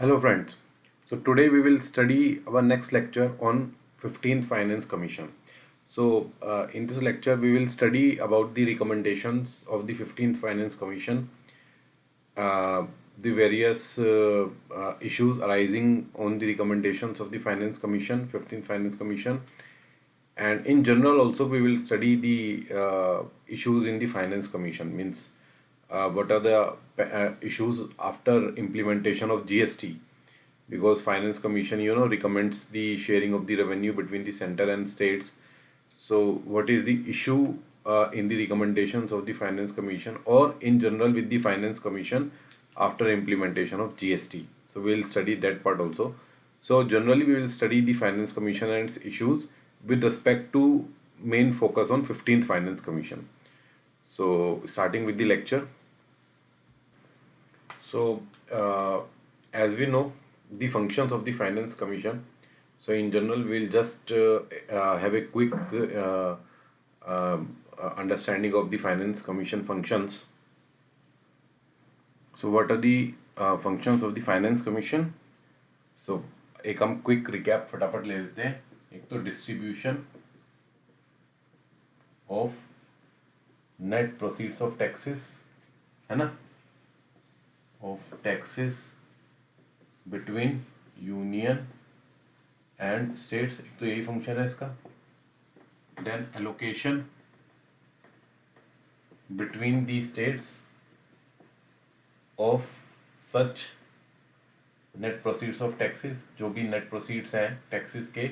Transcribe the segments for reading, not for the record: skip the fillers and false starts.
Hello friends. So today we will study our next lecture on 15th Finance Commission. So in this lecture we will study about the recommendations of the 15th Finance Commission, uh, the various issues arising on the recommendations of the Finance Commission, 15th Finance Commission, and in general also we will study the issues in the Finance Commission, means what are the issues after implementation of GST, because Finance Commission recommends the sharing of the revenue between the center and states. So what is the issue in the recommendations of the Finance Commission or in general with the Finance Commission after implementation of GST? So we'll study that part also. So generally we will study the Finance Commission and its issues with respect to main focus on 15th Finance Commission. So starting with the lecture. So as we know, the functions of the Finance Commission. So in general, we'll just have a quick understanding of the Finance Commission functions. So what are the functions of the Finance Commission? So एक हम quick recap फटाफट ले लेते हैं. एक तो distribution of net proceeds of taxes, है ना, of taxes between union and states, एक तो यही फंक्शन है इसका. Then allocation between the states of such net proceeds of taxes, जो भी नेट प्रोसीड्स हैं टैक्सेस के,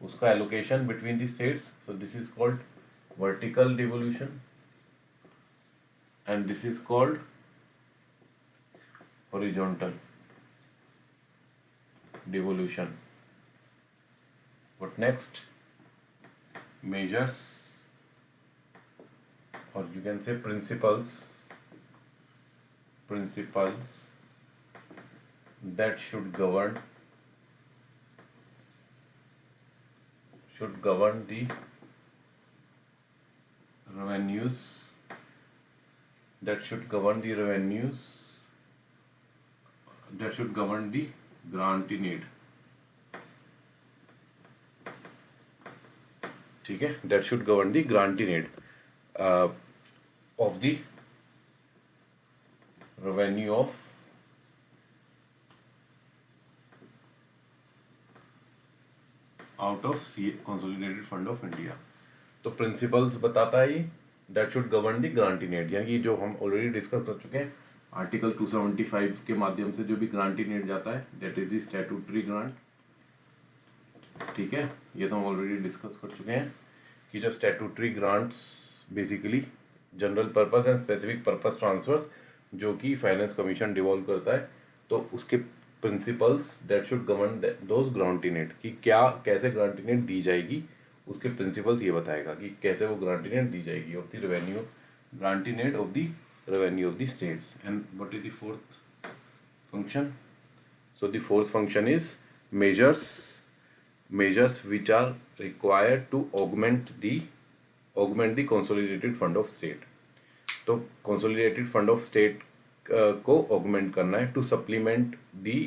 उसका allocation between the states. So this is called vertical devolution and this is called horizontal devolution. What next? Measures, or you can say principles that should govern the revenues, that should govern the grant in aid. ठीक है, that should govern the grant in aid of the revenue of out of consolidated fund of India. तो principles बताता है ये, that should govern the grant in aid, यानी जो हम already discuss कर चुके हैं आर्टिकल 275 के माध्यम से जो भी ग्रांट इन एड जाता है, that is the statutory grant. ठीक है, ये तो हम ऑलरेडी डिस्कस कर चुके हैं कि जो statutory grants basically general purpose and specific purpose transfers जो कि फाइनेंस कमीशन डिवॉल्व करता है, तो उसके principles that should govern those grant in aid, कि क्या कैसे ग्रांट इन एड दी जाएगी, उसके प्रिंसिपल्स ये बताएगा कि कैसे वो ग्रांट इन एड दी जाएगी of the revenue, grant in aid of the revenue of the states. And what is the fourth function? So the fourth function is measures which are required to augment the consolidated fund of state. तो consolidated fund of state को augment करना है to supplement the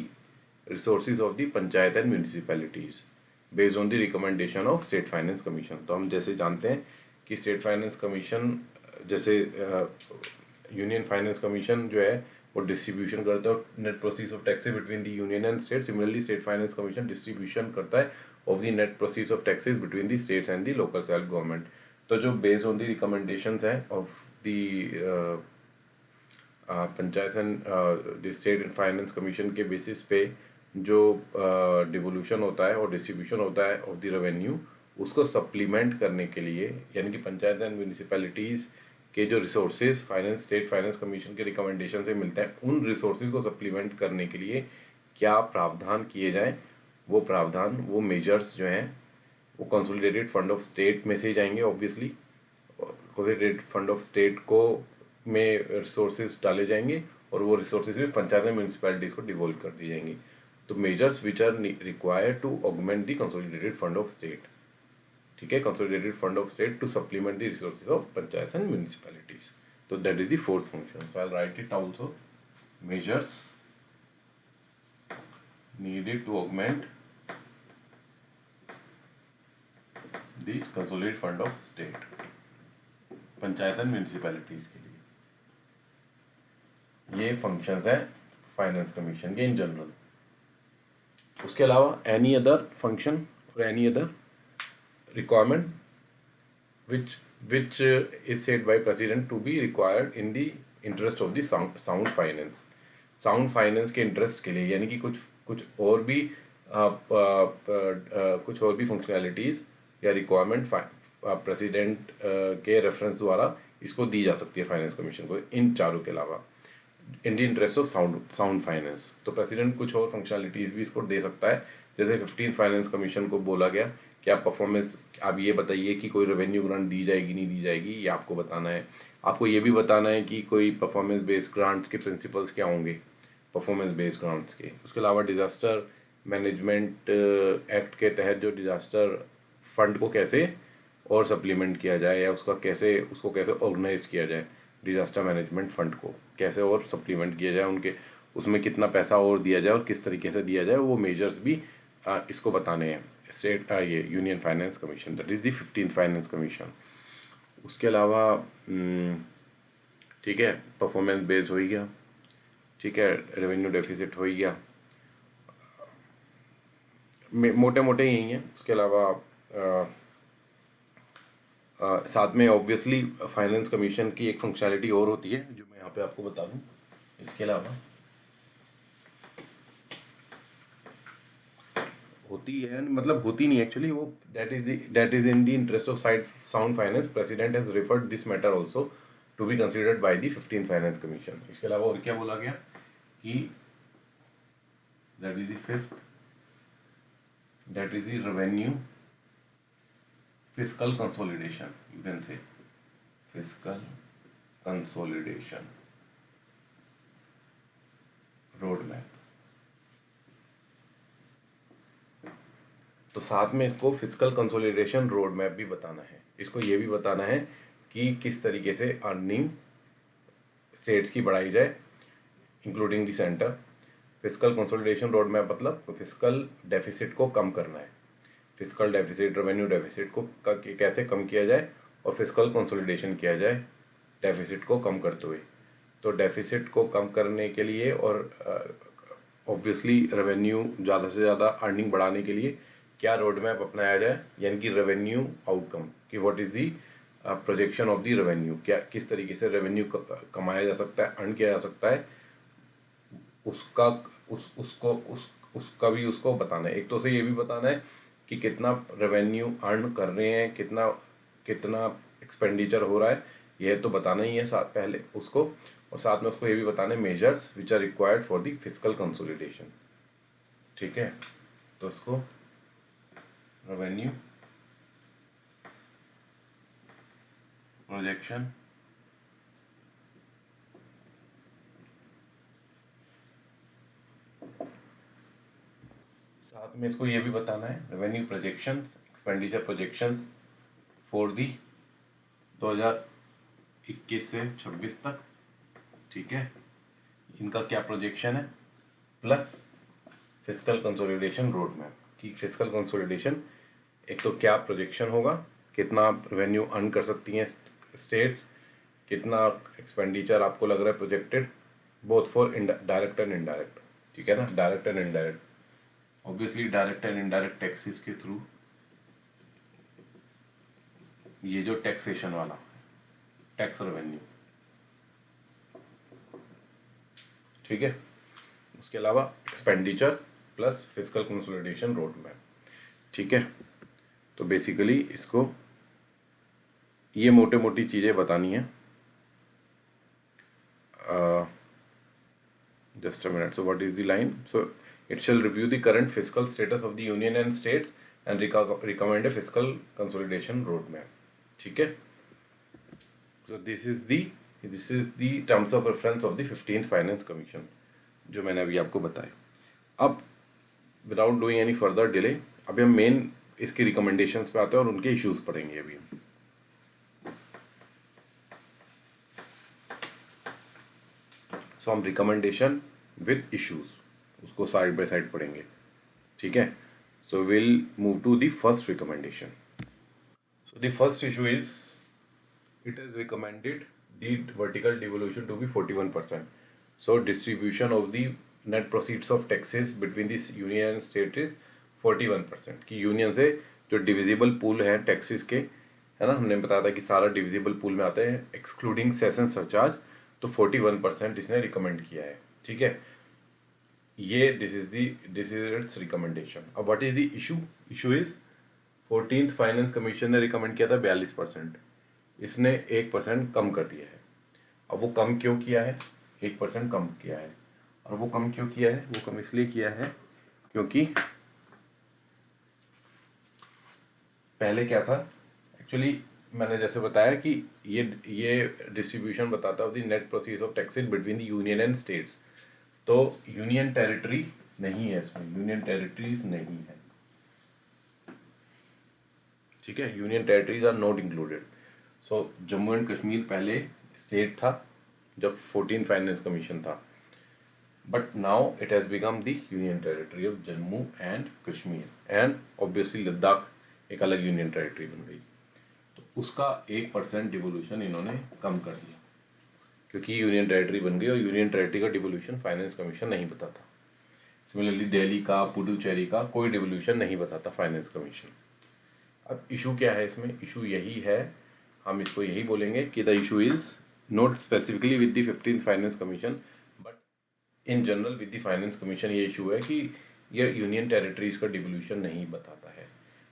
resources of the panchayat and municipalities based on the recommendation of state finance commission. तो हम जैसे जानते हैं कि state finance commission जैसे यूनियन फाइनेंस कमीशन जो है वो डिस्ट्रीब्यूशन करता है net proceeds of taxes between the union and state. Similarly state finance commission distribution करता है of the net proceeds of taxes between the states and the local self government. तो जो based on the recommendations हैं of the panchayat and the state finance commission के basis पे जो devolution होता है और डिस्ट्रीब्यूशन होता है ऑफ द रेवेन्यू, उसको सप्लीमेंट करने के लिए, यानी कि पंचायत एंड म्यूनिसिपैलिटीज़ के जो रिसोर्सेज स्टेट फाइनेंस कमीशन के रिकमेंडेशन से मिलते हैं, उन रिसोर्सेज को सप्लीमेंट करने के लिए क्या प्रावधान किए जाएं, वो मेजर्स जो हैं वो कंसोलिडेटेड फंड ऑफ स्टेट में से ही जाएंगे. Obviously consolidated fund of state को में रिसोर्सेज डाले जाएंगे और वो रिसोर्सेज भी पंचायत एंड म्यूनिसिपैलिटीज़ को डिवोल्व कर दी जाएंगी. तो measures which are required to augment the consolidated fund of state. ठीक है, consolidated fund of state to supplement the resources of panchayat and municipalities. तो that is the fourth function. So I will write it also. Measures needed to augment the consolidated fund of state, panchayat and municipalities के लिए। ये functions है finance commission के in general. उसके अलावा any other function और any other requirement which is said by president to be required in the interest of the sound finance, sound finance के interest के लिए, यानी कि कुछ और भी फंक्शनैलिटीज़ या रिक्वायरमेंट प्रेसिडेंट के रेफरेंस द्वारा इसको दी जा सकती है फाइनेंस कमीशन को, इन चारों के अलावा इन the interest of sound finance. तो प्रेसिडेंट कुछ और फंक्शनैलिटीज़ भी इसको दे सकता है, जैसे 15 फाइनेंस कमीशन को बोला गया कि आप परफॉर्मेंस, आप ये बताइए कि कोई रेवेन्यू ग्रांट दी जाएगी नहीं दी जाएगी, ये आपको बताना है। आपको ये भी बताना है कि कोई परफॉर्मेंस बेस्ड ग्रांट्स के प्रिंसिपल्स क्या होंगे, परफॉर्मेंस बेस्ड ग्रांट्स के। उसके अलावा डिज़ास्टर मैनेजमेंट एक्ट के तहत जो डिज़ास्टर फंड को कैसे और सप्लीमेंट किया जाए, या उसको कैसे ऑर्गेनाइज किया जाए, डिज़ास्टर मैनेजमेंट फंड को कैसे और सप्लीमेंट किया जाए, उनके उसमें कितना पैसा और दिया जाए और किस तरीके से दिया जाए, वो मेजर्स भी इसको बताने हैं स्टेट ये union finance commission, that is the 15th finance commission. उसके अलावा ठीक है, परफॉर्मेंस बेस्ड हो ही गया, ठीक है, रेवेन्यू डेफिसिट हो ही गया, मोटे मोटे यही हैं। उसके अलावा साथ में ऑब्वियसली फाइनेंस कमीशन की एक फंक्शनैलिटी और होती है जो मैं यहाँ पे आपको बता दूँ। इसके अलावा होती है, मतलब होती नहीं एक्चुअली, वो that is in the interest of sound finance, president has referred this matter also to be considered by the 15th finance commission. इसके अलावा और क्या बोला गया कि that is the 5th, that is the revenue fiscal consolidation, you can say fiscal consolidation road map. तो साथ में इसको फिस्कल कंसोलिडेशन रोड मैप भी बताना है, इसको ये भी बताना है कि किस तरीके से अर्निंग स्टेट्स की बढ़ाई जाए including the centre. Fiscal consolidation road map मतलब फिस्कल डेफिसिट को कम करना है, फिस्कल डेफिसिट, रेवेन्यू डेफिसिट को कैसे कम किया जाए और फिस्कल कंसोलिडेशन किया जाए डेफिसिट को कम करते हुए। तो डेफिसिट को कम करने के लिए और ऑब्वियसली रेवेन्यू ज़्यादा से ज़्यादा अर्निंग बढ़ाने के लिए क्या रोड मैप अपनाया जाए, यानी कि रेवेन्यू आउटकम कि what is the projection of the revenue, क्या किस तरीके से रेवेन्यू कमाया जा सकता है, अर्न किया जा सकता है, उसका भी उसको बताना है। एक तो से ये भी बताना है कि कितना रेवेन्यू अर्न कर रहे हैं, कितना एक्सपेंडिचर हो रहा है, यह तो बताना ही है साथ पहले उसको, और साथ में उसको ये भी बताना है measures which are required for the fiscal consolidation. ठीक है, तो उसको रेवेन्यू प्रोजेक्शन, साथ में इसको ये भी बताना है revenue projections, expenditure projections for the 2021 से 26 तक। ठीक है, इनका क्या प्रोजेक्शन है, plus fiscal consolidation road map कि फिस्कल कंसोलिडेशन एक तो क्या प्रोजेक्शन होगा, कितना रेवेन्यू अर्न कर सकती हैं स्टेट्स, कितना एक्सपेंडिचर आपको लग रहा है projected, both for direct and indirect. ठीक है ना, direct and indirect, obviously direct and indirect taxes के थ्रू, ये जो टैक्सेशन वाला टैक्स रेवेन्यू। ठीक है, उसके अलावा expenditure plus fiscal consolidation road map. ठीक है, तो बेसिकली इसको ये मोटे मोटी चीज़ें बतानी है। Just a minute, so what is the line, so it shall review the current fiscal status of the union and states and recommend a fiscal consolidation roadmap. ठीक है, so this is the terms of reference of the 15th finance commission जो मैंने अभी आपको बताया। अब without doing any further delay अभी हम मेन इसकी रिकमेंडेशंस पे आते हैं और उनके इश्यूज पढ़ेंगे अभी। सो हम रिकमेंडेशन विद इश्यूज, उसको साइड बाय साइड पढ़ेंगे, ठीक है। So will move to the first recommendation. So the first issue is it is recommended the vertical devolution to be 41%. So distribution of the net proceeds of taxes between this union and state is 41%। कि union से जो divisible pool है taxes के, है ना, हमने बताया था कि सारा डिविजिबल पूल में आते हैं एक्सक्लूडिंग सेशन सरचार्ज, तो 41% इसने रिकमेंड किया है, ठीक है। ये दिस इज इट्स रिकमेंडेशन। अब what is the issue? Issue is 14th फाइनेंस कमीशन ने रिकमेंड किया था 42%, इसने 1% कम कर दिया है। अब वो कम क्यों किया है? 1% कम किया है, और वो कम क्यों किया है? वो कम इसलिए किया है क्योंकि पहले क्या था, एक्चुअली मैंने जैसे बताया कि ये डिस्ट्रीब्यूशन बताता है the net proceeds of taxes between the union and states. तो यूनियन टेरिटरी नहीं है इसमें, यूनियन टेरिटरीज नहीं है, ठीक है, union territories are not included. So Jammu and Kashmir पहले स्टेट था जब 14th फाइनेंस कमीशन था, but now it has become the union territory of Jammu and Kashmir, and obviously Ladakh एक अलग यूनियन टेरिटरी बन गई। तो उसका 1% डिवोल्यूशन इन्होंने कम कर दिया क्योंकि यूनियन टेरिटरी बन गई, और यूनियन टेरिटरी का डिवोल्यूशन फाइनेंस कमीशन नहीं बताता। सिमिलरली दिल्ली का, पुडुचेरी का कोई डिवोल्यूशन नहीं बताता फाइनेंस कमीशन। अब इशू क्या है इसमें? इशू यही है, हम इसको यही बोलेंगे कि the issue is not specifically with the 15th finance commission but in general with the finance commission. ये इशू है कि ये यूनियन टेरिटरीज का डिवोल्यूशन नहीं बताता है।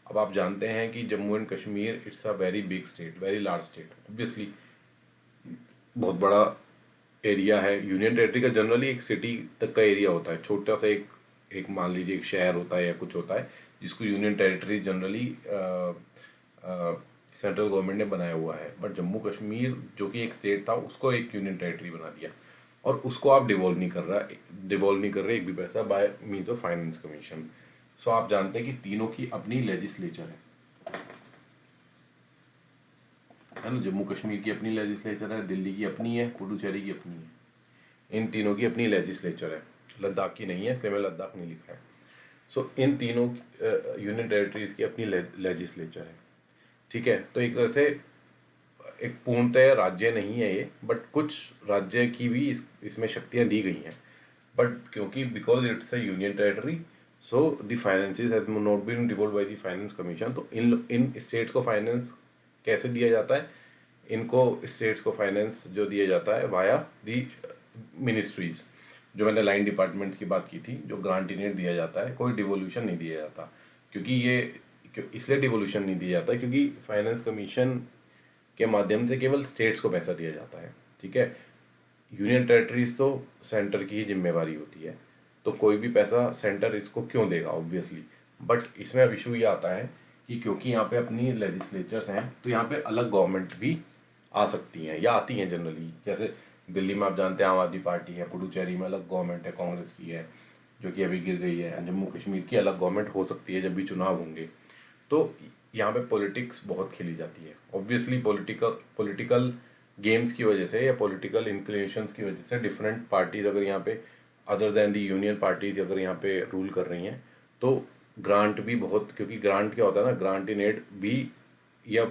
अब आप जानते हैं कि Jammu and Kashmir it's a very big state, very large state, obviously बहुत बड़ा एरिया है। यूनियन टेरिटरी का जनरली एक सिटी तक का एरिया होता है, छोटा सा एक मान लीजिए एक शहर होता है या कुछ होता है जिसको union territory generally central government ने बनाया हुआ है। बट जम्मू कश्मीर जो कि एक स्टेट था उसको एक यूनियन टेरिटरी बना दिया, और उसको आप डिवॉल्व नहीं कर रहे एक भी पैसा by means of finance commission. So आप जानते हैं कि तीनों की अपनी लेजिस्लेचर है ना, जम्मू कश्मीर की अपनी लेजिस्लेचर है, दिल्ली की अपनी है, पुडुचेरी की अपनी है, इन तीनों की अपनी लेजिस्लेचर है। लद्दाख की नहीं है, इसलिए मैं लद्दाख नहीं लिखा है। सो इन तीनों यूनियन टेरिटरीज की अपनी लेजिस्लेचर है, ठीक है। तो एक तरह से एक पूर्णतः राज्य नहीं है ये, बट कुछ राज्य की भी इसमें शक्तियां दी गई हैं, बट क्योंकि because it's a union territory so the finances has not been devolved by the finance commission. तो इन स्टेट्स को फाइनेंस कैसे दिया जाता है? इनको स्टेट्स को फाइनेंस जो दिया जाता है वाया दी मिनिस्ट्रीज, जो मैंने लाइन डिपार्टमेंट की बात की थी, जो ग्रांट इनेट दिया जाता है, कोई डिवोल्यूशन नहीं दिया जाता। क्योंकि ये इसलिए डिवोल्यूशन नहीं दिया जाता क्योंकि फाइनेंस कमीशन के माध्यम से केवल स्टेट्स को पैसा दिया जाता है, ठीक है। यूनियन टेरिटरीज तो सेंटर की ही जिम्मेवारी होती है, तो कोई भी पैसा सेंटर इसको क्यों देगा ऑब्वियसली। बट इसमें अब इशू ये आता है कि क्योंकि यहाँ पे अपनी लेजिस्लेचर्स हैं तो यहाँ पे अलग गवर्नमेंट भी आ सकती हैं या आती हैं जनरली। जैसे दिल्ली में आप जानते हैं आम आदमी पार्टी है, पुडुचेरी में अलग गवर्नमेंट है, कांग्रेस की है जो कि अभी गिर गई है, जम्मू कश्मीर की अलग गवर्नमेंट हो सकती है जब भी चुनाव होंगे। तो यहाँ पे पॉलिटिक्स बहुत खेली जाती है ऑब्वियसली, पॉलिटिकल गेम्स की वजह से या पॉलिटिकल इंक्लिनेशंस की वजह से डिफरेंट पार्टीज अगर यहाँ पे other than the union parties अगर यहाँ पे रूल कर रही हैं तो ग्रांट भी बहुत, क्योंकि ग्रांट क्या होता है ना, ग्रांट इन एड भी या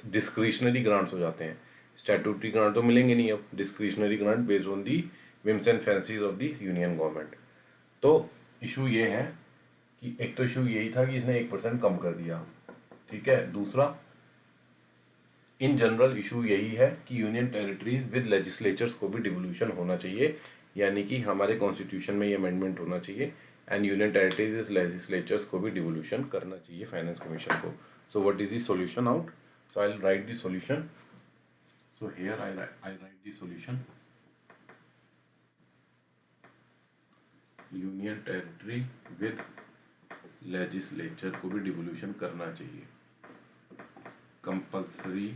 डिस्क्रिशनरी ग्रांट्स हो जाते हैं। स्टैट्यूटरी ग्रांट तो मिलेंगे नहीं, अब discretionary grant based on the whims and fancies of the union government. तो इशू ये है कि एक तो इशू यही था कि इसने 1% कम कर दिया, ठीक है। दूसरा इन जनरल इशू यही है कि यूनियन टेरिटरीज विद लेजिस्लेचर्स को भी डिवोल्यूशन होना चाहिए, यानी कि हमारे कॉन्स्टिट्यूशन में ये अमेंडमेंट होना चाहिए एंड यूनियन टेरिटरीज लेजिस्लेचर्स को भी डिवोल्यूशन करना चाहिए फाइनेंस कमीशन को। सो what is the solution out? So I will right the solution. So here I right the solution. Union territory with legislature को भी डिवोल्यूशन करना चाहिए, compulsory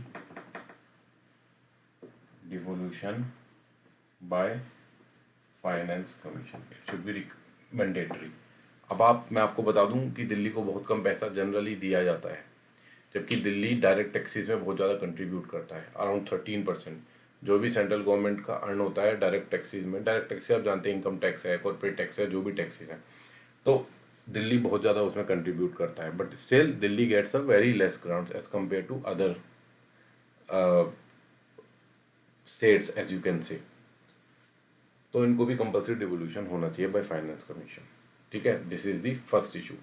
devolution by finance commission, it should be mandatory. अब मैं आपको बता दूं कि दिल्ली को बहुत कम पैसा जनरली दिया जाता है, जबकि दिल्ली डायरेक्ट टैक्सेस में बहुत ज़्यादा कंट्रीब्यूट करता है, अराउंड 13%। जो भी सेंट्रल गवर्नमेंट का अर्न होता है डायरेक्ट टैक्सेस में, डायरेक्ट टैक्स आप जानते हैं, इनकम टैक्स है, कॉर्पोरेट टैक्स है, जो भी टैक्सेस है, तो दिल्ली बहुत ज़्यादा उसमें कंट्रीब्यूट करता है, but still Delhi gets a very less grants as compare to other states as you can say. तो इनको भी कंपल्सरी डिवोल्यूशन होना चाहिए बाय फाइनेंस कमीशन, ठीक है। This is the first issue.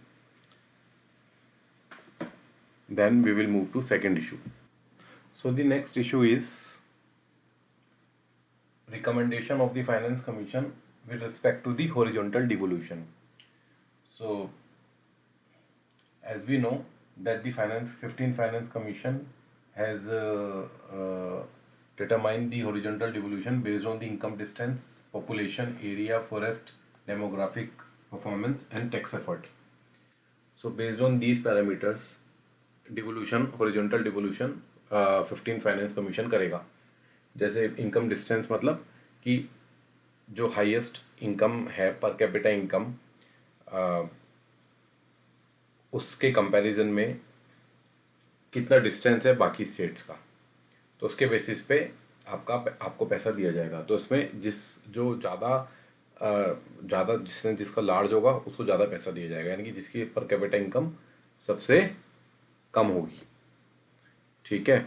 Then we will move to second issue. So the next issue is recommendation of the finance commission with respect to the horizontal devolution. So as we know that the 15 finance commission has determined the horizontal devolution based on the income distance, population, area, forest, demographic performance and tax effort. So based on these parameters devolution, horizontal devolution 15 finance commission करेगा। जैसे income distance मतलब कि जो highest income है per capita income उसके comparison में कितना distance है बाकी स्टेट्स का, तो उसके बेसिस पे आपको पैसा दिया जाएगा। तो इसमें जो ज़्यादा डिस्टेंस जिसका लार्ज होगा उसको ज़्यादा पैसा दिया जाएगा, यानी कि जिसकी पर कैपिटा इनकम सबसे कम होगी, ठीक है।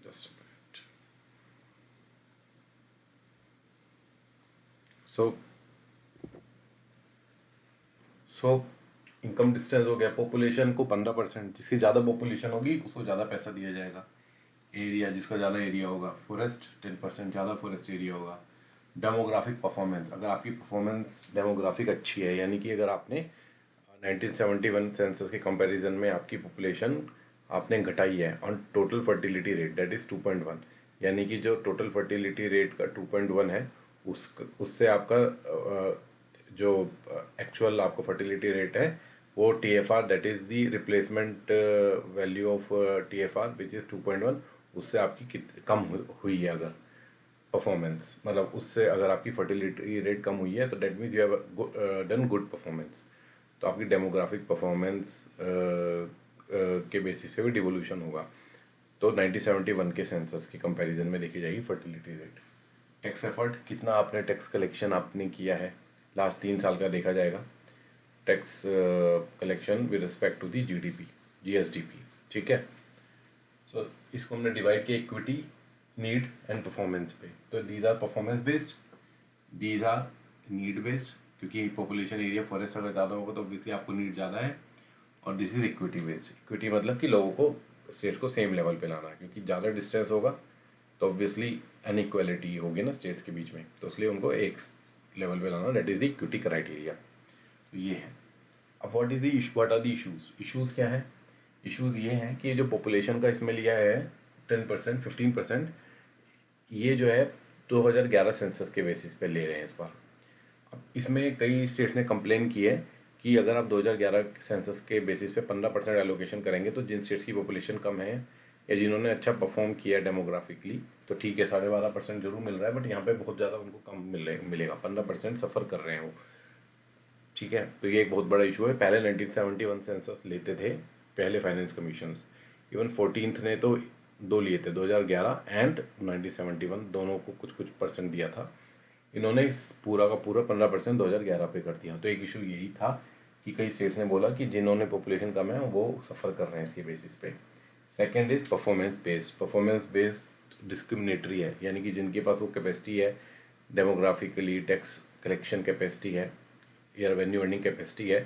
जस्ट सो इनकम डिस्टेंस हो गया, पॉपुलेशन को 15%, जिसकी ज़्यादा पॉपुलेशन होगी उसको ज़्यादा पैसा दिया जाएगा। एरिया, जिसका ज़्यादा एरिया होगा, फॉरेस्ट 10% ज़्यादा फॉरेस्ट एरिया होगा। डेमोग्राफिक परफॉर्मेंस, अगर आपकी परफॉर्मेंस डेमोग्राफिक अच्छी है, यानी कि अगर आपने 1971 सेंसस के कंपैरिजन में आपकी पॉपुलेशन आपने घटाई है on total fertility rate that is 2.1, यानी कि जो टोटल फर्टिलिटी रेट का 2.1 है उससे आपका जो एक्चुअल आपका फर्टिलिटी रेट है वो TFR that is the replacement value of TFR which is 2.1, उससे आपकी कम हुई है अगर परफॉर्मेंस, मतलब उससे अगर आपकी फर्टिलिटी रेट कम हुई है तो that means you have done good performance. तो आपकी डेमोग्राफिक परफॉर्मेंस के बेसिस पे भी डिवोल्यूशन होगा। तो 1971 के सेंसस के कंपैरिजन में देखी जाएगी फर्टिलिटी रेट। टैक्स एफर्ट, कितना आपने टैक्स कलेक्शन आपने किया है लास्ट 3 साल का देखा जाएगा, tax collection with respect to the GSDP, ठीक है। सो इसको हमने डिवाइड किया इक्विटी, नीड एंड परफॉर्मेंस पे। तो these are performance based, these are need based, क्योंकि पॉपुलेशन एरिया फॉरेस्ट अगर ज़्यादा होगा तो ऑब्वियसली आपको नीड ज़्यादा है, और this is equity based. Equity मतलब कि लोगों को स्टेट को सेम लेवल पे लाना है, क्योंकि ज़्यादा डिस्टेंस होगा तो ऑब्वियसली अनइक्वालिटी होगी ना स्टेट्स के बीच में, तो इसलिए उनको एक लेवल पे लाना, that is the equity criteria. तो ये है। अब व्हाट आर द इशूज़ क्या है? इशूज़ ये हैं कि जो पॉपुलेशन का इसमें लिया है 10% 15%, ये जो है 2011 सेंसस के बेसिस पे ले रहे हैं इस बार। अब इसमें कई स्टेट्स ने कंप्लेन की है कि अगर आप 2011 सेंसस के बेसिस पे 15% एलोकेशन करेंगे तो जिन स्टेट्स की पॉपुलेशन कम है या जिन्होंने अच्छा परफॉर्म किया डेमोग्राफिकली तो ठीक है 12.5% जरूर मिल रहा है, बट यहाँ पे बहुत ज़्यादा उनको कम मिलेगा, 15% सफ़र कर रहे हैं वो, ठीक है। तो ये एक बहुत बड़ा इशू है। पहले 1971 सेंसस लेते थे पहले फाइनेंस कमीशन, इवन 14th ने तो 2 लिए थे, 2011 एंड 1971 दोनों को कुछ कुछ परसेंट दिया था। इन्होंने पूरा का पूरा 15% 2011 पे कर दिया। तो एक इशू यही था कि कई स्टेट्स ने बोला कि जिन्होंने पॉपुलेशन कम है वो सफ़र कर रहे हैं इसके बेसिस पे। Second is performance based discriminatory है, यानी कि जिनके पास वो कैपेसिटी है डेमोग्राफिकली, टैक्स कलेक्शन कैपेसिटी है या रेवेन्यू अर्निंग कैपेसिटी है,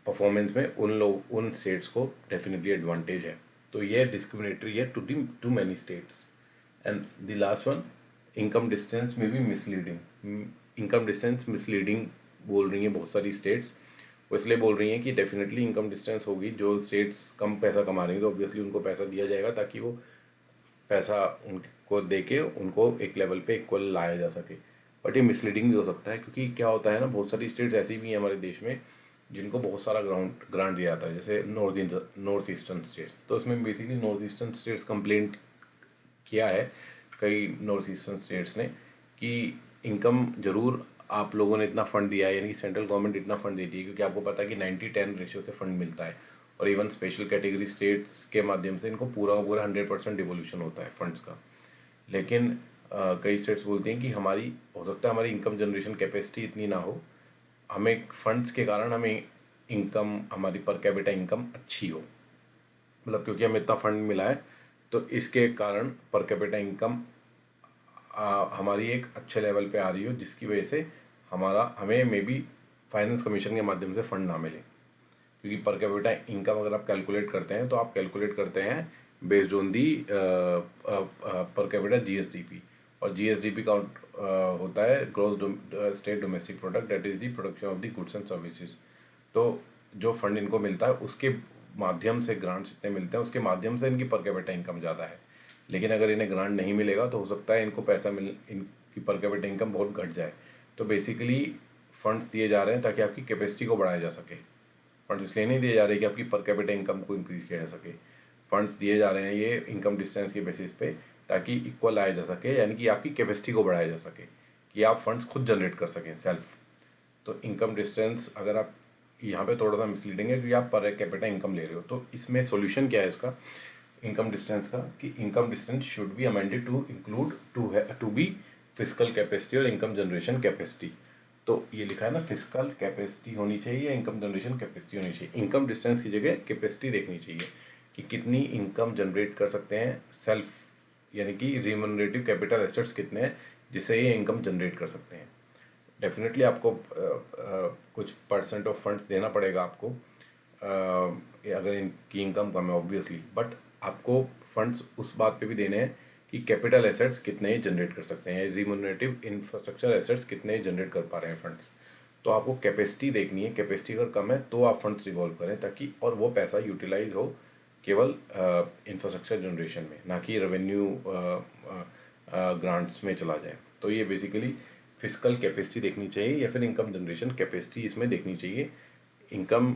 परफॉर्मेंस में उन स्टेट्स को डेफिनेटली एडवांटेज है। तो ये डिस्क्रिमिनेटरी है to many states. And the last one, income distance में भी मिसलीडिंग। इनकम डिस्टेंस मिसलीडिंग बोल रही हैं बहुत सारी स्टेट्स, वो इसलिए बोल रही हैं कि डेफिनेटली इनकम डिस्टेंस होगी, जो स्टेट्स कम पैसा कमा रही हैं तो ऑब्वियसली उनको पैसा दिया जाएगा ताकि वो पैसा उनको दे के उनको एक लेवल पे इक्वल लाया जा सके। बट ये मिसलीडिंग भी हो सकता है, क्योंकि क्या होता है ना, बहुत सारी स्टेट्स ऐसी भी हैं हमारे देश में जिनको बहुत सारा ग्रांट दिया जाता है, जैसे नॉर्थ ईस्टर्न स्टेट्स। तो उसमें basically north eastern states complaint किया है कई नॉर्थ ईस्टर्न स्टेट्स ने कि इनकम ज़रूर आप लोगों ने इतना फंड दिया है, यानी कि सेंट्रल गवर्नमेंट इतना फंड देती है, क्योंकि आपको पता है कि 90-10 रेशियो से फंड मिलता है, और इवन स्पेशल कैटेगरी स्टेट्स के माध्यम से इनको पूरा 100% डिवोल्यूशन होता है फंड्स का। लेकिन कई स्टेट्स बोलते हैं कि हमारी हो सकता है हमारी इनकम जनरेशन कैपेसिटी इतनी ना हो, हमें फंड्स के कारण हमें इनकम, हमारी पर कैपिटा इनकम अच्छी हो, मतलब क्योंकि हमें इतना फंड मिला है तो इसके कारण पर कैपिटा इनकम हमारी एक अच्छे लेवल पे आ रही हो, जिसकी वजह से हमें मे बी फाइनेंस कमीशन के माध्यम से फंड ना मिले। क्योंकि पर कैपिटा इनकम अगर आप कैलकुलेट करते हैं तो आप कैलकुलेट करते हैं based on the per capita GSDP, और जीएसडीपी का होता है gross state domestic product, that is the production of the goods and services. तो जो फंड इनको मिलता है उसके माध्यम से, ग्रांट्स इतने मिलते हैं उसके माध्यम से इनकी पर कैपिटा इनकम ज़्यादा है। लेकिन अगर इन्हें ग्रांट नहीं मिलेगा तो हो सकता है इनको पैसा इनकी पर कैपिटा इनकम बहुत घट जाए। तो बेसिकली फंड्स दिए जा रहे हैं ताकि आपकी कैपेसिटी को बढ़ाया जा सके। फंड्स इसलिए नहीं दिए जा रहे कि आपकी पर कैपिटा इनकम को इंक्रीज किया जा सके। फंड्स दिए जा रहे हैं ये इनकम डिस्टेंस के बेसिस पे ताकि इक्वल आया जा सके, यानी कि आपकी कैपेसिटी को बढ़ाया जा सके कि आप फंड्स खुद जनरेट कर सकें सेल्फ। तो इनकम डिस्टेंस अगर आप यहाँ पे थोड़ा सा मिसलीडिंग है क्योंकि आप पर कैपिटा इनकम ले रहे हो। तो इसमें सॉल्यूशन क्या है इसका, इनकम डिस्टेंस का, कि income distance should be amended to include to be physical capacity और इनकम जनरेशन कैपेसिटी। तो ये लिखा है ना, फिजिकल कैपेसिटी होनी चाहिए या इनकम जनरेशन कैपेसिटी होनी चाहिए। इनकम डिस्टेंस की जगह कैपेसिटी देखनी चाहिए कि कितनी इनकम जनरेट कर सकते हैं सेल्फ, यानी कि रिम्यूनरेटिव कैपिटल एसेट्स कितने हैं जिससे ये इनकम जनरेट कर सकते हैं। डेफिनेटली आपको कुछ परसेंट ऑफ फंड्स देना पड़ेगा आपको अगर इनकी इनकम कम है ऑब्वियसली, बट आपको फंड्स उस बात पे भी देने हैं कि कैपिटल एसेट्स कितने जनरेट कर सकते हैं, रिम्यूनरेटिव इंफ्रास्ट्रक्चर एसेट्स कितने जनरेट कर पा रहे हैं फंड्स। तो आपको कैपेसिटी देखनी है, कैपेसिटी अगर कम है तो आप फंड्स रिवॉल्व करें ताकि, और वो पैसा यूटिलाइज हो केवल इंफ्रास्ट्रक्चर जनरेशन में, ना कि रेवेन्यू ग्रांट्स में चला जाए। तो ये बेसिकली फिजिकल कैपेसिटी देखनी चाहिए या फिर इनकम जनरेशन कैपेसिटी इसमें देखनी चाहिए। इनकम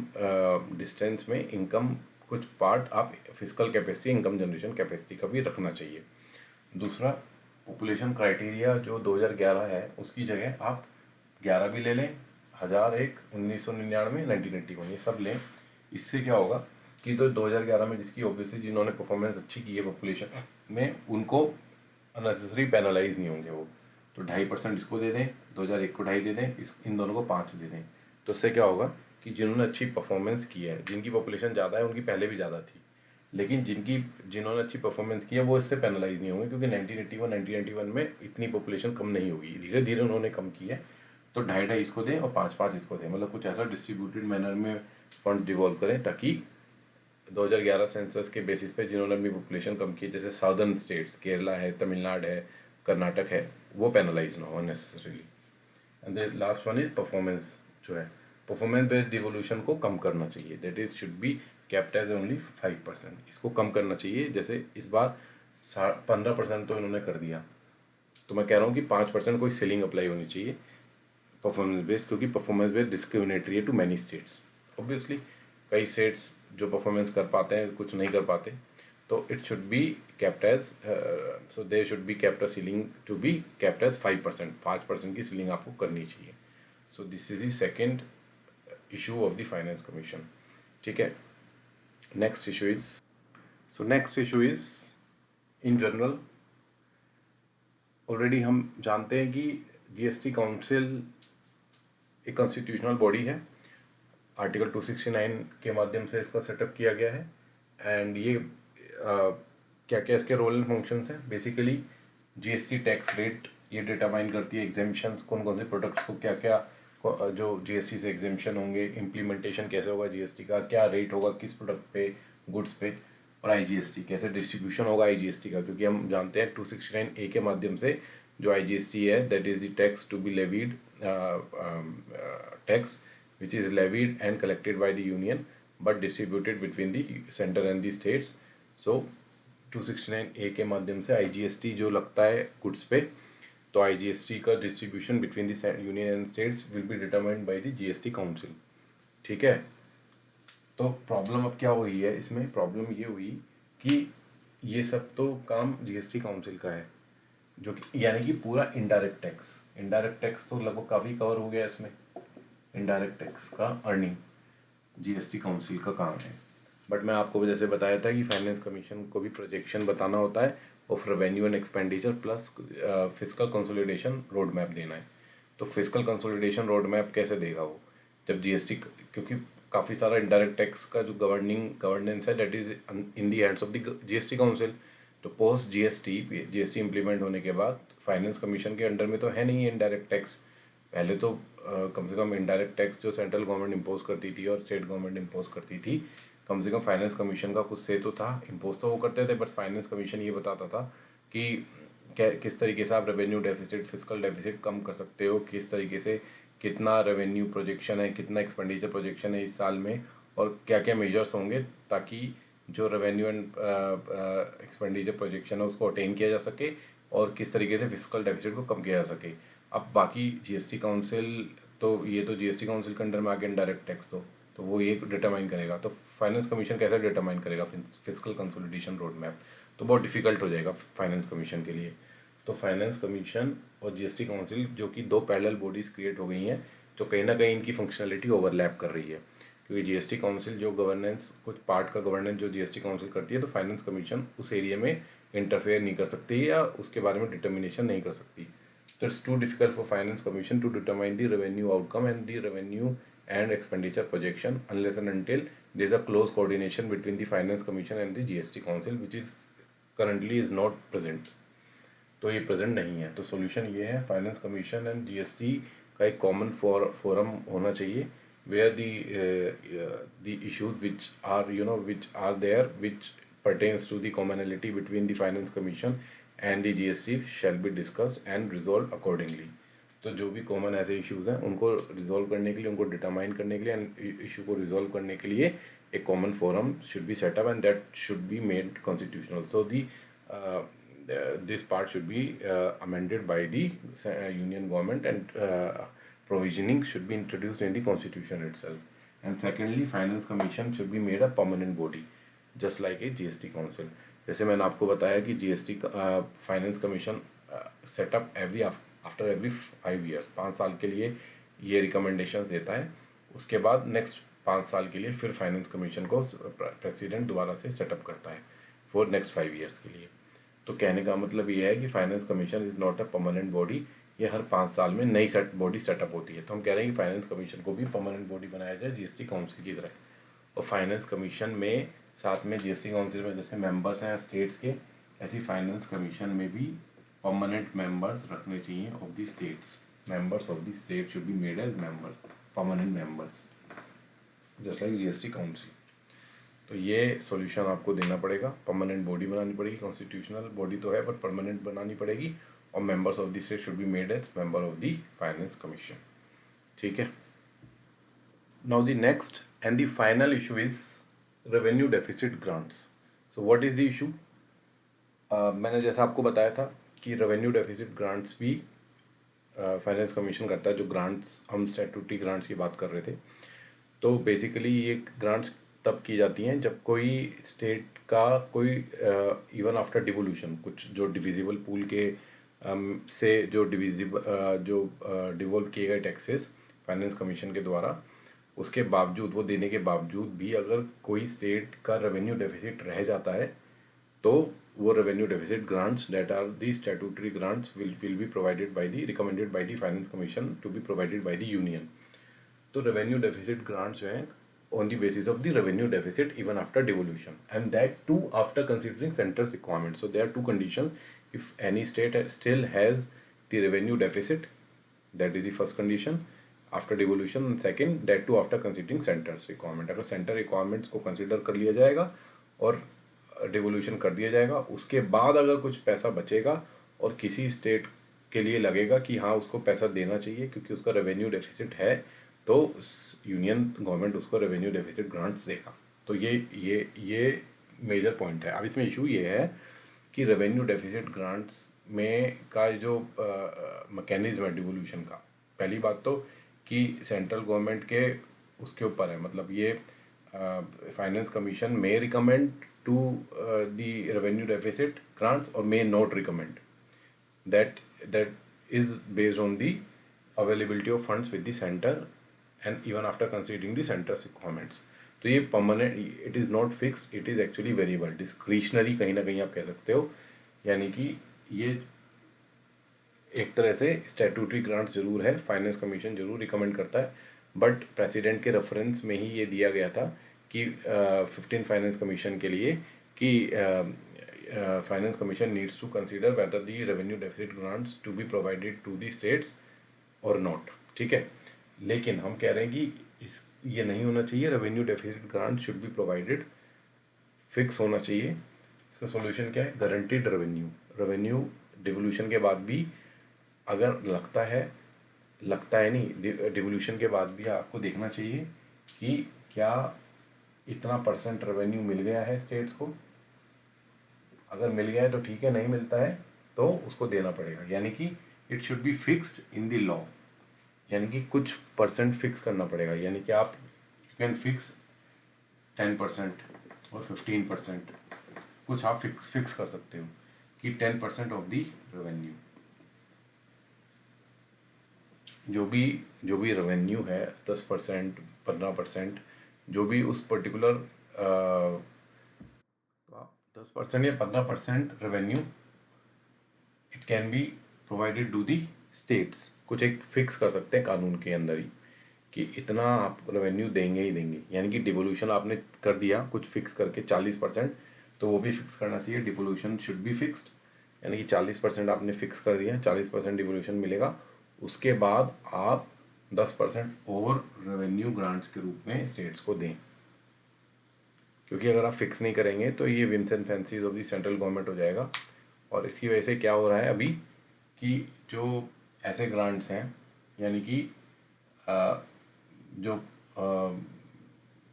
डिस्टेंस में इनकम कुछ पार्ट आप physical capacity, income generation capacity का भी रखना चाहिए। दूसरा, पॉपुलेशन क्राइटेरिया जो 2011 है उसकी जगह आप 11 भी ले लें, 1001, 1999, 1981 ये सब लें। इससे क्या होगा कि तो 2011 में जिसकी ऑब्वियसली जिन्होंने परफॉर्मेंस अच्छी की है पॉपुलेशन में, उनको अननेसेसरी पेनलाइज नहीं होंगे वो। तो 2.5% इसको दे दें, 2001 को 2.5 दे दें, इन दोनों को 5 दे दें। तो इससे क्या होगा कि जिन्होंने अच्छी परफॉर्मेंस की है, जिनकी पॉपुलेशन ज़्यादा है, उनकी पहले भी ज़्यादा थी, लेकिन जिन्होंने अच्छी परफॉर्मेंस की है वो इससे पेनलाइज नहीं होंगे क्योंकि 1991 में इतनी पॉपुलेशन कम नहीं होगी, धीरे धीरे उन्होंने कम की है। तो 2.5 इसको दें और 5 इसको दें, मतलब कुछ ऐसा डिस्ट्रीब्यूटेड मैनर में फंड डिवॉल्व करें ताकि 2011 सेंसस के बेसिस पे जिन्होंने अपनी पॉपुलेशन कम की है, जैसे साउदर्न स्टेट्स, केरला है, तमिलनाडु है, कर्नाटक है, वो पेनलाइज ना हो necessarily. And the last one is performance, जो है परफॉर्मेंस बेस्ड डिवोल्यूशन को कम करना चाहिए, that is should be kept as only 5%। इसको कम करना चाहिए, जैसे इस बार 15% तो इन्होंने कर दिया, तो मैं कह रहा हूँ कि 5% कोई सीलिंग अप्लाई होनी चाहिए परफॉर्मेंस बेस्ड, क्योंकि परफॉर्मेंस बेस्ड डिस्क्रिमिनेटरी है टू मैनी स्टेट्स। ऑब्वियसली कई स्टेट्स जो परफॉर्मेंस कर पाते हैं कुछ नहीं कर पाते, तो it should be kept as so they should be kept a ceiling to be kept as 5%। 5% की सीलिंग आपको करनी चाहिए। So this is the second issue of the finance commission. ठीक है, next issue is in general, already हम जानते हैं कि जीएसटी काउंसिल एक कॉन्स्टिट्यूशनल बॉडी है, आर्टिकल 269 के माध्यम से इसका सेटअप किया गया है। एंड ये क्या क्या इसके रोल एंड फंक्शंस हैं। बेसिकली जीएसटी टैक्स रेट ये डिटरमाइन करती है, एग्जेम्पशंस कौन कौन से प्रोडक्ट्स को क्या क्या जो जीएसटी से एग्जेम्पशन होंगे, इम्प्लीमेंटेशन कैसे होगा जीएसटी का, क्या रेट होगा किस प्रोडक्ट पे, गुड्स पे, और आईजीएसटी कैसे डिस्ट्रीब्यूशन होगा आईजीएसटी का, क्योंकि हम जानते हैं 269A के माध्यम से जो आईजीएसटी है that is the tax to be levied, tax which is levied and collected by the union but distributed between the center and the states. So 269A के माध्यम से IGST जो लगता है गुड्स पे, तो IGST का distribution between the union and states will be determined by the GST council. ठीक है, तो प्रॉब्लम अब क्या हुई है इसमें, प्रॉब्लम ये हुई कि ये सब तो काम जीएसटी काउंसिल का है, जो कि यानी कि पूरा इनडायरेक्ट टैक्स तो लगभग काफ़ी कवर हो गया इसमें। इनडायरेक्ट टैक्स का अर्निंग जीएसटी काउंसिल का काम है, बट मैं आपको जैसे बताया था कि फाइनेंस कमीशन को भी प्रोजेक्शन बताना होता है of revenue and expenditure plus fiscal consolidation road map देना है। तो फिस्कल कंसोलिडेशन रोड मैप कैसे देगा वो, जब जीएसटी, क्योंकि काफ़ी सारा इनडायरेक्ट टैक्स का जो गवर्नेंस है that is in the hands of the GST council. तो पोस्ट जीएसटी इम्प्लीमेंट होने के बाद फाइनेंस कमीशन के अंडर में तो है नहीं इनडायरेक्ट टैक्स। पहले तो कम से कम इनडायरेक्ट टैक्स जो सेंट्रल गवर्नमेंट इम्पोज करती थी और स्टेट गवर्नमेंट इम्पोज करती थी, कम से कम फाइनेंस कमीशन का कुछ से तो था, इम्पोज तो वो करते थे, बट फाइनेंस कमीशन ये बताता था कि किस तरीके से आप रेवेन्यू डेफिसिट, फिजिकल डेफिसिट कम कर सकते हो, किस तरीके से कितना रेवेन्यू प्रोजेक्शन है, कितना एक्सपेंडिचर प्रोजेक्शन है इस साल में, और क्या क्या मेजर्स होंगे ताकि जो रेवेन्यू एंड एक्सपेंडिचर प्रोजेक्शन है उसको अटेन किया जा सके और किस तरीके से फिजिकल डेफिसिट को कम किया जा सके। अब बाकी जीएसटी काउंसिल, तो ये तो जीएसटी काउंसिल के अंडर में आके इनडायरेक्ट टैक्स तो वो ये डिटरमाइन करेगा। तो फाइनेंस कमीशन कैसे डिटरमाइन करेगा फिजिकल कंसोलिडेशन रोड मैप, तो बहुत डिफिकल्ट हो जाएगा फाइनेंस कमीशन के लिए। तो फाइनेंस कमीशन और जीएसटी काउंसिल जो कि दो पैरेलल बॉडीज़ क्रिएट हो गई हैं, जो कहीं ना कहीं इनकी फंक्शनलिटी ओवरलैप कर रही है, क्योंकि जीएसटी काउंसिल जो गवर्नेंस, कुछ पार्ट का गवर्नेंस जो जीएसटी काउंसिल करती है, तो फाइनेंस कमीशन उस एरिया में इंटरफेयर नहीं कर सकती या उसके बारे में डिटर्मिनेशन नहीं कर सकती। So it's too difficult for Finance Commission to determine the revenue outcome and the revenue and expenditure projection unless and until there is a close coordination between the Finance Commission and the GST Council, which is currently is not present. तो ये present नहीं है। तो solution ये है, finance commission and GST का एक common forum होना चाहिए where the issues which are there which pertains to the commonality between the finance commission and the GST shall be discussed and resolved accordingly। तो जो भी common ऐसे issues हैं उनको रिजॉल्व करने के लिए, उनको डिटरमाइन करने के लिए एंड इशू को रिजॉल्व करने के लिए एक common forum should be set up and that should be made constitutional. So the this part should be amended by the union government and provisioning should be introduced in the constitution itself। And secondly, finance commission should be made a permanent body just like a GST council। जैसे मैंने आपको बताया कि GST finance commission setup after every 5 years, 5 साल के लिए ये recommendations देता है, उसके बाद नेक्स्ट 5 साल के लिए फिर फाइनेंस कमीशन को प्रेसिडेंट दोबारा से सेटअप करता है फॉर नेक्स्ट 5 years के लिए। तो कहने का मतलब ये है कि finance commission is not a permanent body, ये हर 5 साल में नई बॉडी सेटअप होती है। तो हम कह रहे हैं कि फाइनेंस कमीशन को भी परमानेंट बॉडी बनाया जाए जीएसटी काउंसिल की तरह। और फाइनेंस कमीशन में साथ में जीएसटी काउंसिल में जैसे मेंबर्स हैं स्टेट्स के, ऐसी फाइनेंस कमीशन में भी परमानेंट मेंबर्स रखने चाहिए of the states. Members of the state should be made as members, permanent members, just like GST council. तो ये सॉल्यूशन आपको देना पड़ेगा, परमानेंट बॉडी बनानी पड़ेगी, कॉन्स्टिट्यूशनल बॉडी तो है पर परमानेंट बनानी पड़ेगी, और members of the state should be made as member of the finance commission. ठीक है। Now the next and the final issue is revenue deficit grants. So what is the issue? मैंने जैसा आपको बताया था कि रेवेन्यू डेफिसिट ग्रांट्स भी finance commission करता है। जो ग्रांट्स, हम स्टैट्यूटरी ग्रांट्स की बात कर रहे थे, तो बेसिकली ये ग्रांट्स तब की जाती हैं जब कोई स्टेट का कोई इवन आफ्टर डिवोल्यूशन, कुछ जो डिविजिबल पूल के से जो डिवोल्व किए गए टैक्सेस फाइनेंस कमीशन के द्वारा, उसके बावजूद, वो देने के बावजूद भी अगर कोई स्टेट का रेवेन्यू डेफिसिट रह जाता है तो वो revenue deficit grants that are the statutory grants will be provided by the, recommended by the finance commission to be provided by the union. तो रेवेन्यू डेफिसिट ग्रांट्स जो हैं on the basis of the revenue deficit even after devolution, and that too after considering center's requirements। So there are two conditions: if any state still has the revenue deficit, that is the first condition after devolution, and second that too after considering center's requirement। अगर center requirements को consider कर लिया जाएगा और devolution कर दिया जाएगा, उसके बाद अगर कुछ पैसा बचेगा और किसी स्टेट के लिए लगेगा कि हाँ उसको पैसा देना चाहिए क्योंकि उसका रेवेन्यू डेफिसिट है, तो यूनियन गवर्नमेंट उसको रेवेन्यू डेफिसिट ग्रांट्स देगा। तो ये मेजर पॉइंट है। अब इसमें इशू ये है कि रेवेन्यू डेफिसिट ग्रांट्स में का जो मैकेनिज्म है डिवोल्यूशन का, पहली बात तो कि सेंट्रल गवर्नमेंट के उसके ऊपर है, मतलब ये finance commission may recommend to the revenue deficit grants और may not recommend, that is based on the availability of funds with the center and even after considering the center's requirements। तो ये permanent, it is not fixed, it is actually variable, discretionary कहीं ना कहीं आप कह सकते हो। यानी कि ये एक तरह से स्टैट्यूटरी ग्रांट जरूर है, फाइनेंस कमीशन जरूर रिकमेंड करता है, बट प्रेसिडेंट के रेफरेंस में ही ये दिया गया था कि 15 फाइनेंस कमीशन के लिए कि finance commission needs to consider whether the revenue deficit grants to be provided to the states और नॉट। ठीक है, लेकिन हम कह रहे हैं कि ये नहीं होना चाहिए, revenue deficit grant should be provided, fix होना चाहिए। इसका सॉल्यूशन क्या है? Guaranteed revenue. रेवेन्यू डिवोल्यूशन के बाद भी अगर लगता है नहीं, डिवोल्यूशन के बाद भी आपको देखना चाहिए कि क्या इतना % रेवेन्यू मिल गया है स्टेट्स को। अगर मिल गया है तो ठीक है, नहीं मिलता है तो उसको देना पड़ेगा, यानी कि it should be fixed in the law, यानी कि कुछ % फिक्स करना पड़ेगा। यानी कि आप यू कैन फिक्स 10% और 15%, कुछ आप फिक्स कर सकते हो कि 10% ऑफ दी रेवेन्यू, जो भी रेवेन्यू है 10%, 15%, जो भी उस पर्टिकुलर 10% या 15% revenue, it can be provided to the states. कुछ एक फिक्स कर सकते हैं कानून के अंदर ही कि इतना आप रेवेन्यू देंगे ही देंगे। यानी कि डिवोल्यूशन आपने कर दिया कुछ फिक्स करके 40%, तो वो भी फिक्स करना चाहिए, डिवोल्यूशन शुड बी फिक्स्ड। यानी कि 40% आपने फिक्स कर दिया, 40% डिवोल्यूशन मिलेगा, उसके बाद आप 10% और रेवेन्यू ग्रांट्स के रूप में स्टेट्स को दें। क्योंकि अगर आप फिक्स नहीं करेंगे तो ये whims and fancies of the central government हो जाएगा। और इसकी वजह से क्या हो रहा है अभी कि जो ऐसे ग्रांट्स हैं, यानी कि जो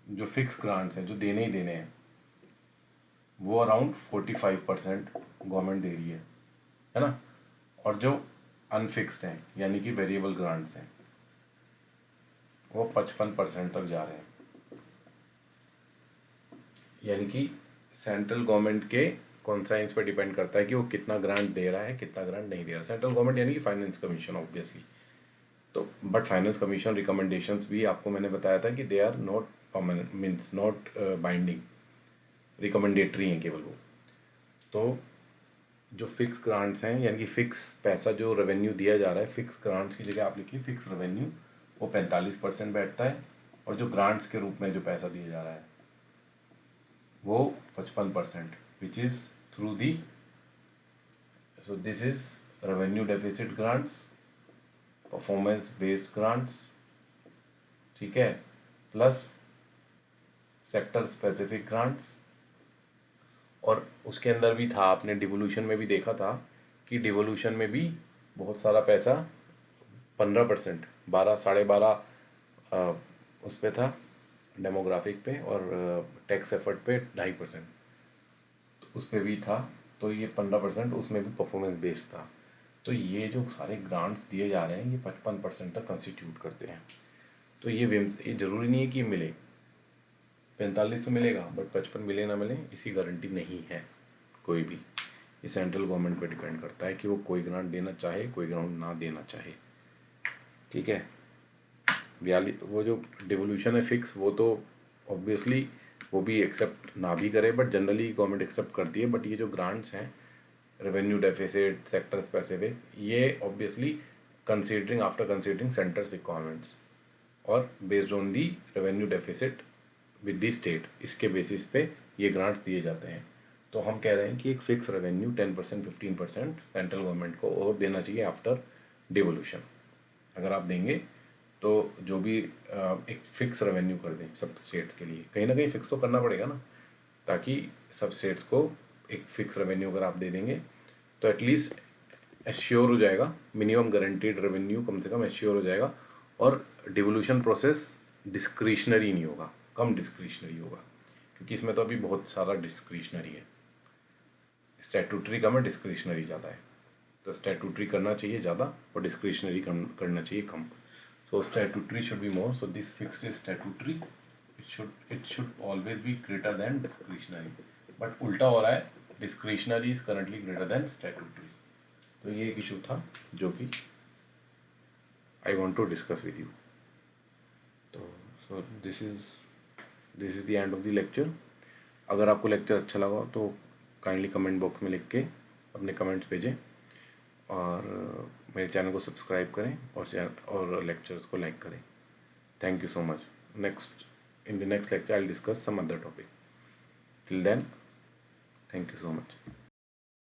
जो फिक्स ग्रांट्स हैं जो देने ही देने हैं, वो अराउंड 45% गवर्नमेंट दे रही है ना। और जो अनफिक्स्ड हैं यानी कि वेरिएबल ग्रांट्स हैं, वो 55% तक जा रहे हैं। यानी कि सेंट्रल गवर्नमेंट के कॉन्साइंस पर डिपेंड करता है कि वो कितना ग्रांट दे रहा है, कितना ग्रांट नहीं दे रहा। सेंट्रल गवर्नमेंट यानी कि फाइनेंस कमीशन ऑब्वियसली। तो बट फाइनेंस कमीशन रिकमेंडेशंस भी आपको मैंने बताया था कि they are not permanent, means not binding, recommendatory हैं केवल वो। तो जो फिक्स ग्रांट्स हैं यानी कि फिक्स पैसा जो रेवेन्यू दिया जा रहा है, फिक्स ग्रांट्स की जगह आप लिखिए फिक्स रेवेन्यू, वो 45% बैठता है। और जो ग्रांट्स के रूप में जो पैसा दिया जा रहा है वो 55%, which is through the, so this is revenue deficit grants, performance based grants, ठीक है, प्लस सेक्टर स्पेसिफिक ग्रांट्स। और उसके अंदर भी था, आपने डिवोल्यूशन में भी देखा था कि डिवोल्यूशन में भी बहुत सारा पैसा 15%, 12, 12.5 उस पे था डेमोग्राफिक पे, और टैक्स एफर्ट पे 2.5% उस पर भी था। तो ये 15% उसमें भी परफॉर्मेंस बेस्ड था। तो ये जो सारे ग्रांट्स दिए जा रहे हैं ये 55% तक कंस्टिट्यूट करते हैं। तो ये ज़रूरी नहीं है कि मिले 45 तो मिलेगा, बट 55 मिले ना मिले इसकी गारंटी नहीं है कोई भी। ये सेंट्रल गवर्नमेंट पे डिपेंड करता है कि वो कोई ग्रांट देना चाहे, कोई ग्रांट ना देना चाहे। ठीक है, वो जो डिवोल्यूशन है फिक्स, वो तो ऑब्वियसली वो भी एक्सेप्ट ना भी करे, बट जनरली गवर्नमेंट एक्सेप्ट करती है। बट ये जो ग्रांट्स हैं रेवेन्यू डेफिसिट, सेक्टर स्पेसिफिक, ये obviously considering after considering centre's requirements और based on the revenue deficit with the state, इसके बेसिस पे ये ग्रांट्स दिए जाते हैं। तो हम कह रहे हैं कि एक फिक्स रेवेन्यू 10%, 15% सेंट्रल गवर्नमेंट को और देना चाहिए आफ्टर डिवोल्यूशन। अगर आप देंगे तो जो भी एक फ़िक्स रेवेन्यू कर दें सब स्टेट्स के लिए, कहीं ना कहीं फ़िक्स तो करना पड़ेगा ना, ताकि सब स्टेट्स को एक फ़िक्स रेवेन्यू अगर आप दे देंगे तो एटलीस्ट एश्योर हो जाएगा, मिनिमम गारंटीड रेवेन्यू कम से कम एश्योर हो जाएगा। और डिवोल्यूशन प्रोसेस डिस्क्रिशनरी नहीं होगा, कम डिस्क्रिशनरी होगा, क्योंकि इसमें तो अभी बहुत सारा डिस्क्रिशनरी है। स्टैट्यूटरी कम है, डिस्क्रिशनरी ज़्यादा है। तो स्टैट्यूटरी करना चाहिए ज़्यादा और डिस्क्रिशनरी करना चाहिए कम। So statutory should be more. So this fixed is statutory. It should always be greater than discretionary. But उल्टा हो रहा है, discretionary is currently greater than statutory. तो ये एक इशू था जो कि I want to discuss with you. तो so this is the end of the lecture. अगर आपको लेक्चर अच्छा लगा तो काइंडली कमेंट बॉक्स में लिख के अपने कमेंट्स भेजें और मेरे चैनल को सब्सक्राइब करें और लेक्चर्स को लाइक करें। Thank you so much. In the next lecture I'll discuss some other topic. Till then, thank you so much.